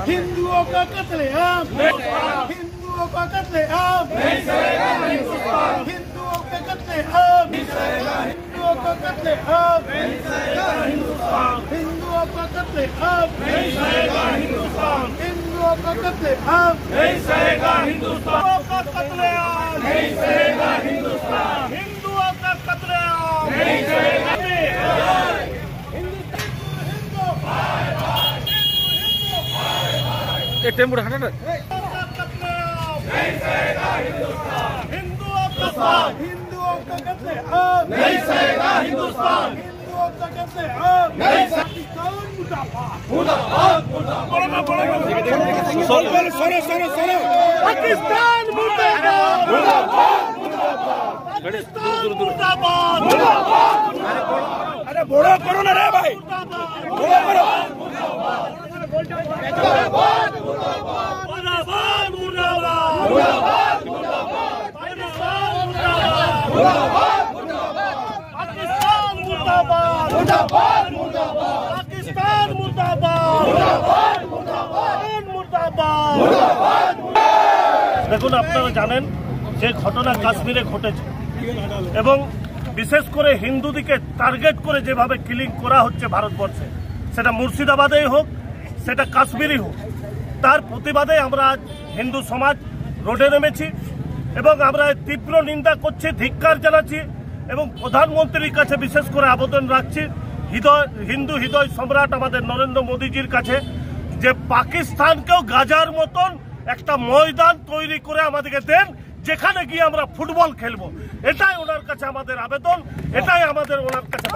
हिंदुओं का कत्लेआम, हिंदुओं का कत्लेआम, हिंदुओं का कत्लेआम, हिंदुओं का कत्लेआम, हिंदुओं का कत्लेआम, हिंदुओं का कत्लेआम, नहीं सहेगा हिंदुस्तान का कत्लेआम, नहीं सहेगा हिंदुस्तान, हिंदुओं का कत्लेआम, नहीं सहेगा टेम्पो हटा हिंदुओं का कत्लेआम, नहीं सहेगा हिंदुस्तान, हिंदुओं का कत्लेआम, नहीं पाकिस्तान मुर्दाबाद, मुर्दाबाद, मुर्दाबाद, सुनो पाकिस्तान मुर्दाबाद, मुर्दाबाद, पाकिस्तान मुर्दाबाद, मुर्दाबाद, अरे बोलो करो ना रे भाई, बोलो करो, मुर्दाबाद, मुर्दाबाद, मुर्दाबाद, मुर्दाबाद, पाकिस्तान मुर्दाबाद, मुर्दाबाद, पाकिस्तान मुर्दाबाद, मुर्दाबाद। দেখুন, আপনারা জানেন যে ঘটনা কাশ্মীরে ঘটেছে এবং বিশেষ করে হিন্দুদিকে টার্গেট করে যেভাবে কিলিং করা হচ্ছে ভারতবর্ষে, সেটা মুর্শিদাবাদেই হোক, সেটা কাশ্মীরই হোক, তার প্রতিবাদে আমরা আজ হিন্দু সমাজ রোডে নেমেছি এবং আমরা তীব্র নিন্দা করছি, ধিক্কার জানাচ্ছি এবং প্রধানমন্ত্রীর কাছে বিশেষ করে আবেদন রাখছি, হিন্দু হৃদয় সম্রাট আমাদের নরেন্দ্র মোদীজির কাছে, যে পাকিস্তানকেও গাজার মতন একটা ময়দান তৈরি করে আমাদেরকে দেন, যেখানে গিয়ে আমরা ফুটবল খেলবো। এটাই ওনার কাছে আমাদের আবেদন, এটাই আমাদের ওনার কাছে